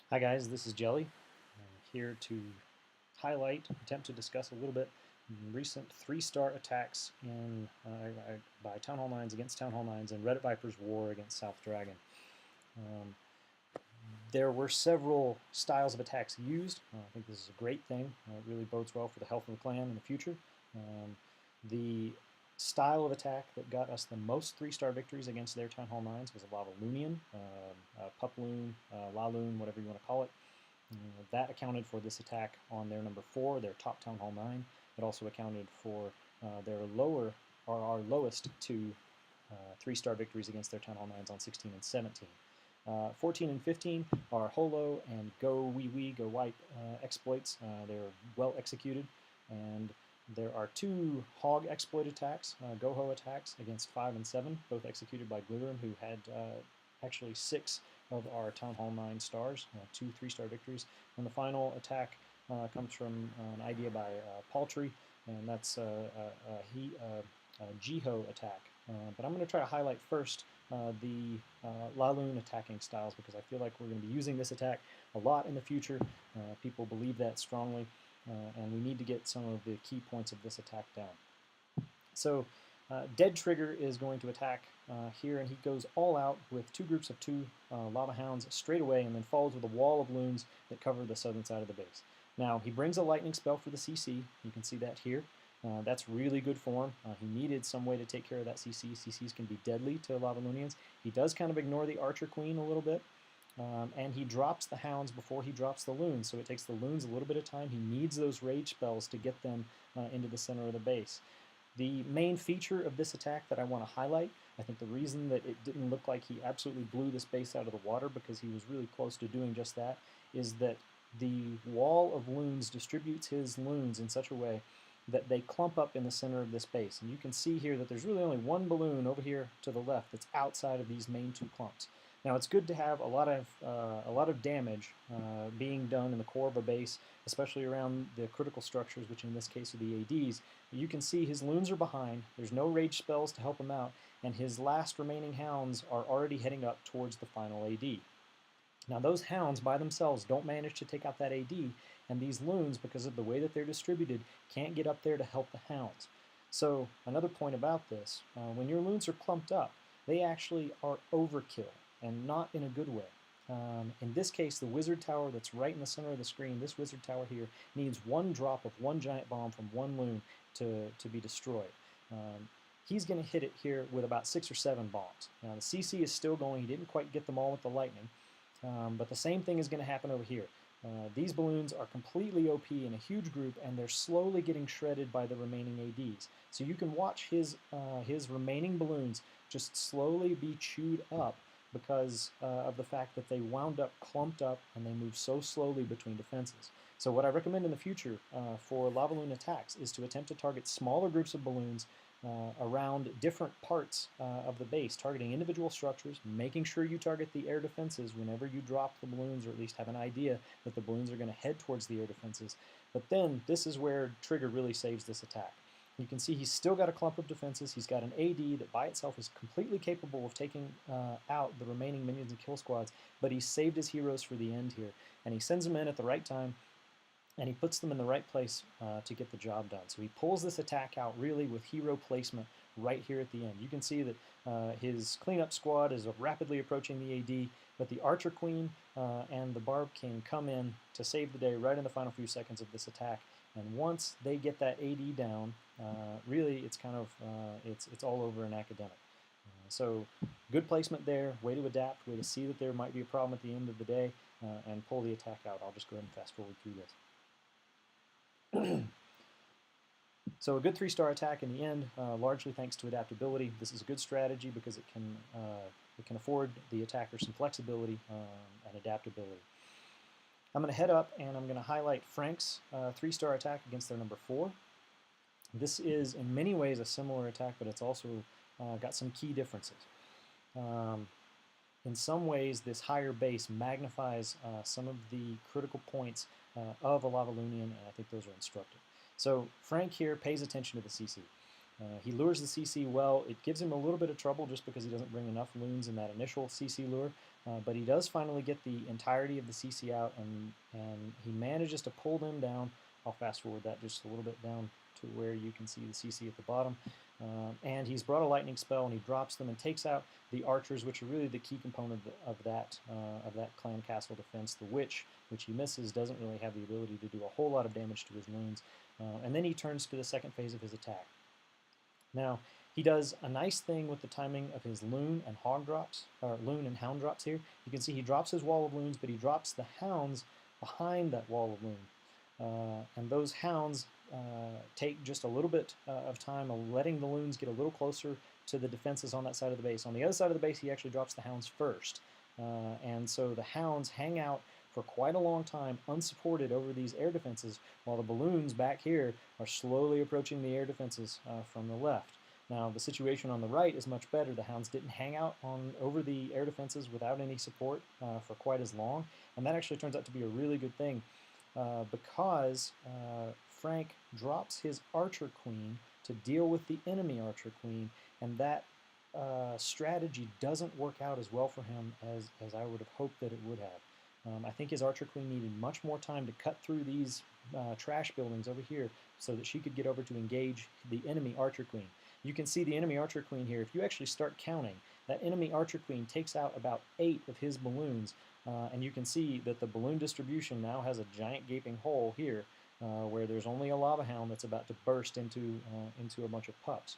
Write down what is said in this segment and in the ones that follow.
Hi guys, this is Jelly. I'm here to attempt to discuss a little bit recent 3-star attacks by Town Hall 9s against Town Hall 9s and Reddit Viper's war against South Dragon. Um, there were several styles of attacks used. I think this is a great thing. It really bodes well for the health of the clan in the future. The style of attack that got us the most 3-star victories against their Town Hall 9s was a Lavaloonian, Puploon, Laloon, whatever you want to call it. That accounted for this attack on their number 4, their top Town Hall 9. It also accounted for their lower, or our lowest two 3-star victories against their Town Hall 9s on 16 and 17. 14 and 15 are Holo and Go Wee Wee, Go Wipe exploits. They're well executed, and there are 2 Hog exploit attacks, Go-Ho attacks against 5 and 7, both executed by Glitterum, who had actually 6 of our Town Hall 9 stars, 2 3-star victories. And the final attack comes from an idea by Paltry, and that's a Jiho attack. But I'm going to try to highlight first the Laloon attacking styles, because I feel like we're going to be using this attack a lot in the future. People believe that strongly, and we need to get some of the key points of this attack down. So Dead Trigger is going to attack here, and he goes all out with 2 groups of 2 Lava Hounds straight away, and then follows with a wall of loons that cover the southern side of the base. Now, he brings a lightning spell for the CC. You can see that here. That's really good form. He needed some way to take care of that CC. CCs can be deadly to Lavaloonians. He does kind of ignore the Archer Queen a little bit, and he drops the Hounds before he drops the Loons, so it takes the Loons a little bit of time. He needs those rage spells to get them into the center of the base. The main feature of this attack that I want to highlight, I think the reason that it didn't look like he absolutely blew this base out of the water, because he was really close to doing just that, is that the wall of loons distributes his loons in such a way that they clump up in the center of this base. And you can see here that there's really only one balloon over here to the left that's outside of these main 2 clumps. Now, it's good to have a lot of damage being done in the core of a base, especially around the critical structures, which in this case are the ADs. You can see his loons are behind, there's no rage spells to help him out, and his last remaining hounds are already heading up towards the final AD. Now, those hounds by themselves don't manage to take out that AD, and these loons, because of the way that they're distributed, can't get up there to help the hounds. So another point about this, when your loons are clumped up, they actually are overkill, and not in a good way. In this case, the wizard tower that's right in the center of the screen, this wizard tower here, needs 1 drop of 1 giant bomb from 1 loon to be destroyed. He's going to hit it here with about 6 or 7 bombs. Now, the CC is still going. He didn't quite get them all with the lightning. But the same thing is going to happen over here. These balloons are completely OP in a huge group, and they're slowly getting shredded by the remaining ADs. So you can watch his remaining balloons just slowly be chewed up because of the fact that they wound up clumped up and they move so slowly between defenses. So what I recommend in the future for Lavaloon attacks is to attempt to target smaller groups of balloons around different parts of the base, targeting individual structures, making sure you target the air defenses whenever you drop the balloons, or at least have an idea that the balloons are going to head towards the air defenses. But then this is where Trigger really saves this attack. You can see he's still got a clump of defenses. He's got an AD that by itself is completely capable of taking out the remaining minions and kill squads, but he saved his heroes for the end here, and he sends them in at the right time, and he puts them in the right place to get the job done. So he pulls this attack out really with hero placement right here at the end. You can see that his cleanup squad is rapidly approaching the AD, but the Archer Queen and the Barb King come in to save the day right in the final few seconds of this attack. And once they get that AD down, really it's kind of it's all over in academic. So good placement there, way to adapt, way to see that there might be a problem at the end of the day, and pull the attack out. I'll just go ahead and fast forward through this. So a good 3-star attack in the end, largely thanks to adaptability. This is a good strategy because it can afford the attacker some flexibility and adaptability. I'm going to head up and I'm going to highlight Frank's 3-star attack against their number 4. This is in many ways a similar attack, but it's also got some key differences. In some ways, this higher base magnifies some of the critical points of a Lavaloonian, and I think those are instructive. So Frank here pays attention to the CC. He lures the CC well. It gives him a little bit of trouble just because he doesn't bring enough loons in that initial CC lure, but he does finally get the entirety of the CC out, and he manages to pull them down. I'll fast forward that just a little bit down to where you can see the CC at the bottom. And he's brought a lightning spell, and he drops them and takes out the archers, which are really the key component of that clan castle defense. The witch, which he misses, doesn't really have the ability to do a whole lot of damage to his loons. And then he turns to the second phase of his attack. Now, he does a nice thing with the timing of his loon and hog drops, or loon and hound drops here. You can see he drops his wall of loons, but he drops the hounds behind that wall of loon. And those hounds take just a little bit of time of letting the loons get a little closer to the defenses on that side of the base. On the other side of the base, he actually drops the hounds first. And so the hounds hang out for quite a long time unsupported over these air defenses, while the balloons back here are slowly approaching the air defenses from the left. Now, the situation on the right is much better. The hounds didn't hang out over the air defenses without any support for quite as long, and that actually turns out to be a really good thing because Frank drops his archer queen to deal with the enemy archer queen, and that strategy doesn't work out as well for him as I would have hoped that it would have. I think his archer queen needed much more time to cut through these trash buildings over here so that she could get over to engage the enemy archer queen. You can see the enemy archer queen here. If you actually start counting, that enemy archer queen takes out about 8 of his balloons, and you can see that the balloon distribution now has a giant gaping hole here where there's only a lava hound that's about to burst into a bunch of pups.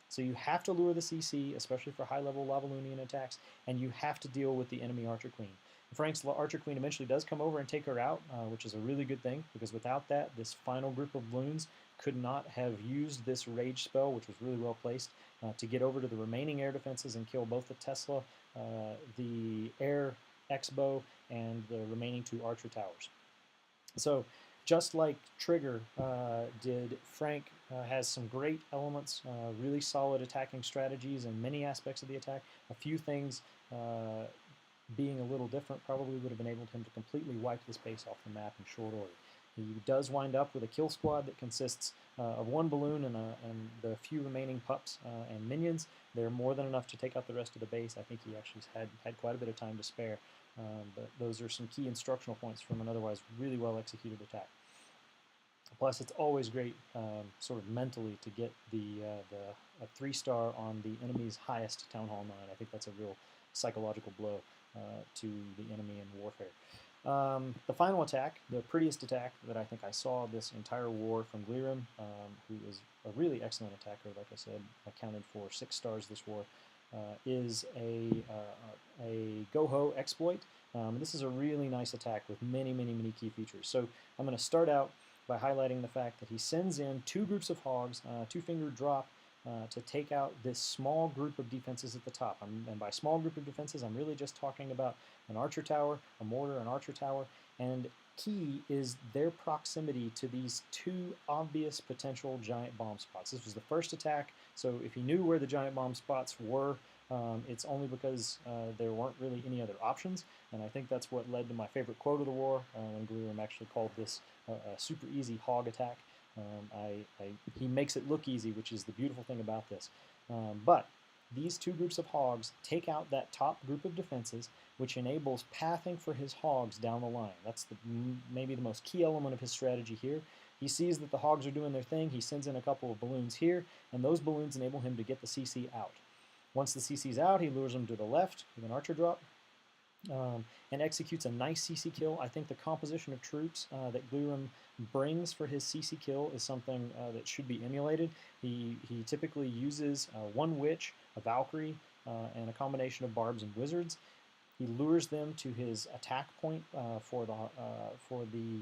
So you have to lure the CC, especially for high-level Lavalunian attacks, and you have to deal with the enemy archer queen. Frank's archer queen eventually does come over and take her out, which is a really good thing, because without that, this final group of balloons could not have used this rage spell, which was really well placed, to get over to the remaining air defenses and kill both the Tesla, the air X-bow, and the remaining 2 archer towers. So just like Trigger did, Frank has some great elements, really solid attacking strategies in many aspects of the attack. A few things being a little different probably would have enabled him to completely wipe this base off the map in short order. He does wind up with a kill squad that consists of 1 balloon and the few remaining pups and minions. They're more than enough to take out the rest of the base. I think he actually had quite a bit of time to spare, but those are some key instructional points from an otherwise really well executed attack. Plus, it's always great, sort of mentally, to get a 3-star on the enemy's highest Town Hall 9. I think that's a real psychological blow to the enemy in warfare. The final attack, the prettiest attack that I think I saw this entire war from Glirim, who is a really excellent attacker, like I said, accounted for 6 stars this war, is a Go-Ho exploit. This is a really nice attack with many, many, many key features. So I'm going to start out by highlighting the fact that he sends in 2 groups of hogs, 2-finger drop, to take out this small group of defenses at the top. And by small group of defenses, I'm really just talking about an archer tower, a mortar, an archer tower, and key is their proximity to these 2 obvious potential giant bomb spots. This was the first attack, so if he knew where the giant bomb spots were, it's only because there weren't really any other options, and I think that's what led to my favorite quote of the war, when Glirim actually called this a super easy hog attack. He makes it look easy, which is the beautiful thing about this. But these 2 groups of hogs take out that top group of defenses, which enables pathing for his hogs down the line. That's maybe the most key element of his strategy here. He sees that the hogs are doing their thing, he sends in a couple of balloons here, and those balloons enable him to get the CC out. Once the CC's out, he lures them to the left with an archer drop, and executes a nice CC kill. I think the composition of troops that Glirim brings for his CC kill is something that should be emulated. He typically uses 1 witch, a Valkyrie, and a combination of barbs and wizards. He lures them to his attack point for the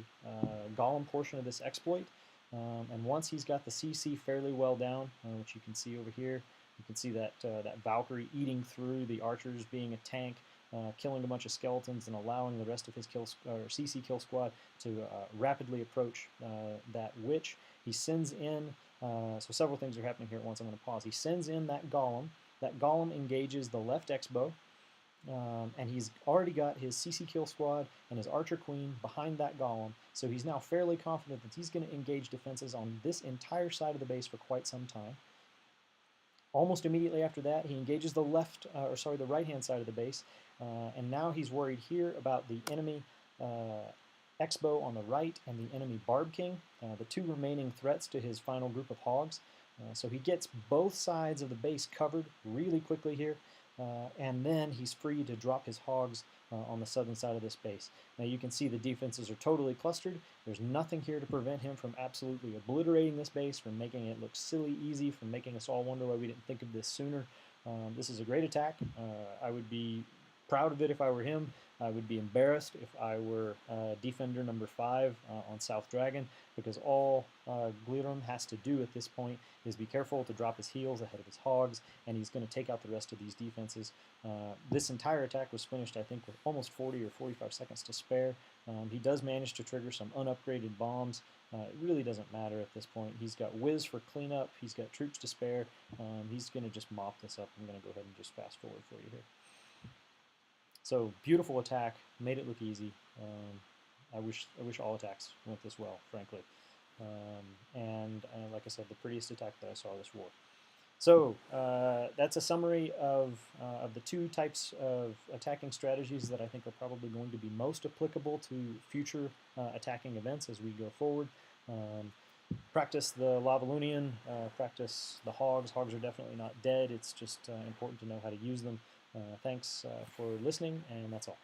golem portion of this exploit. And once he's got the CC fairly well down, which you can see over here, you can see that Valkyrie eating through the archers, being a tank, killing a bunch of skeletons, and allowing the rest of his CC kill squad to rapidly approach that witch. He sends in, so several things are happening here at once. I'm going to pause. He sends in that golem. That golem engages the left X-bow, and he's already got his CC kill squad and his archer queen behind that golem, so he's now fairly confident that he's going to engage defenses on this entire side of the base for quite some time. Almost immediately after that, he engages the the right-hand side of the base, and now he's worried here about the enemy X-Bow on the right and the enemy Barb King, the two remaining threats to his final group of hogs. So he gets both sides of the base covered really quickly here, and then he's free to drop his hogs on the southern side of this base. Now you can see the defenses are totally clustered. There's nothing here to prevent him from absolutely obliterating this base, from making it look silly easy, from making us all wonder why we didn't think of this sooner. This is a great attack. I would be proud of it if I were him. I would be embarrassed if I were defender number 5 on South Dragon, because all Glirum has to do at this point is be careful to drop his heals ahead of his hogs, and he's going to take out the rest of these defenses. This entire attack was finished, I think, with almost 40 or 45 seconds to spare. He does manage to trigger some unupgraded bombs. It really doesn't matter at this point. He's got Whiz for cleanup. He's got troops to spare. He's going to just mop this up. I'm going to go ahead and just fast forward for you here. So beautiful attack, made it look easy. I wish all attacks went this well, frankly. And like I said, the prettiest attack that I saw this war. So that's a summary of the two types of attacking strategies that I think are probably going to be most applicable to future attacking events as we go forward. Practice the Lavalunian, practice the hogs. Hogs are definitely not dead. It's just important to know how to use them. Thanks for listening, and that's all.